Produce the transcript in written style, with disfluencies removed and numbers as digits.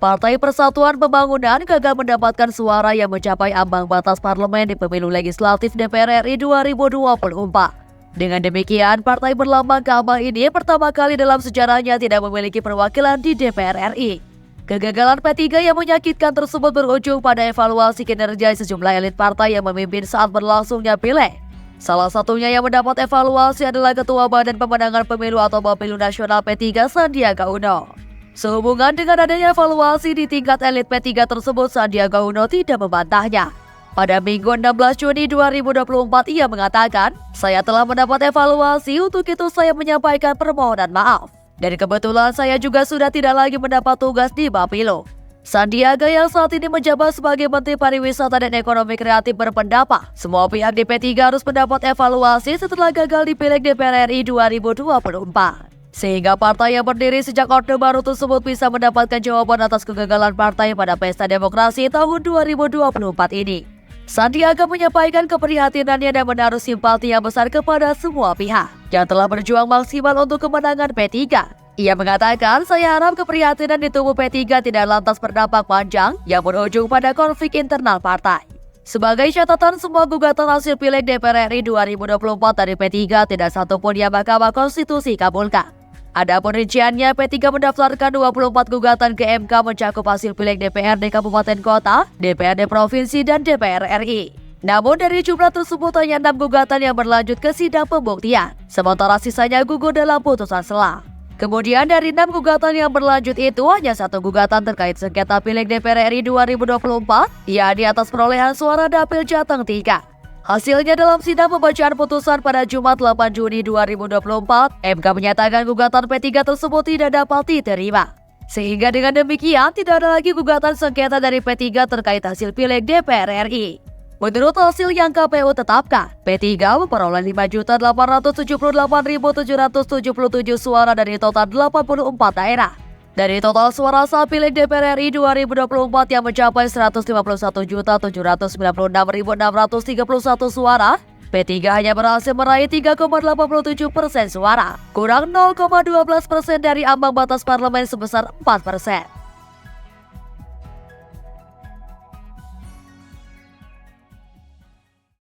Partai Persatuan Pembangunan gagal mendapatkan suara yang mencapai ambang batas parlemen di pemilu legislatif DPR RI 2024. Dengan demikian, partai berlambang Ka'bah ini pertama kali dalam sejarahnya tidak memiliki perwakilan di DPR RI. Kegagalan P3 yang menyakitkan tersebut berujung pada evaluasi kinerja sejumlah elit partai yang memimpin saat berlangsungnya pileg. Salah satunya yang mendapat evaluasi adalah Ketua Badan Pemenangan Pemilu atau Bapilu Nasional P3 Sandiaga Uno. Sehubungan dengan adanya evaluasi di tingkat elit P3 tersebut, Sandiaga Uno tidak membantahnya. Pada Minggu 16 Juni 2024 ia mengatakan, "Saya telah mendapat evaluasi, untuk itu saya menyampaikan permohonan maaf. Dan kebetulan saya juga sudah tidak lagi mendapat tugas di Bapilu." Sandiaga yang saat ini menjabat sebagai Menteri Pariwisata dan Ekonomi Kreatif berpendapat, semua pihak di P3 harus mendapat evaluasi setelah gagal di Pileg DPR RI 2024. Sehingga partai yang berdiri sejak Orde Baru tersebut bisa mendapatkan jawaban atas kegagalan partai pada Pesta Demokrasi tahun 2024 ini. Sandiaga menyampaikan keprihatinannya dan menaruh simpati yang besar kepada semua pihak yang telah berjuang maksimal untuk kemenangan P3. Ia mengatakan, "Saya harap keprihatinan di tubuh P3 tidak lantas berdampak panjang yang berujung pada konflik internal partai." Sebagai catatan, semua gugatan hasil Pileg DPR RI 2024 dari P3 tidak satupun yang Mahkamah Konstitusi kabulkan. Adapun rinciannya, P3 mendaftarkan 24 gugatan ke MK mencakup hasil Pileg DPRD Kabupaten Kota, DPRD Provinsi, dan DPR RI. Namun dari jumlah tersebut hanya 6 gugatan yang berlanjut ke sidang pembuktian, sementara sisanya gugur dalam putusan selah. Kemudian dari 6 gugatan yang berlanjut itu, hanya 1 gugatan terkait sengketa Pileg DPR RI 2024, yakni atas perolehan suara Dapil Jateng 3. Hasilnya dalam sidang pembacaan putusan pada Jumat 8 Juni 2024, MK menyatakan gugatan P3 tersebut tidak dapat diterima. Sehingga dengan demikian, tidak ada lagi gugatan sengketa dari P3 terkait hasil Pileg DPR RI. Menurut hasil yang KPU tetapkan, P3 memperoleh 5.878.777 suara dari total 84 daerah. Dari total suara sah Pileg DPR RI 2024 yang mencapai 151.796.631 suara, P3 hanya berhasil meraih 3,87% suara, kurang 0,12% dari ambang batas parlemen sebesar 4%.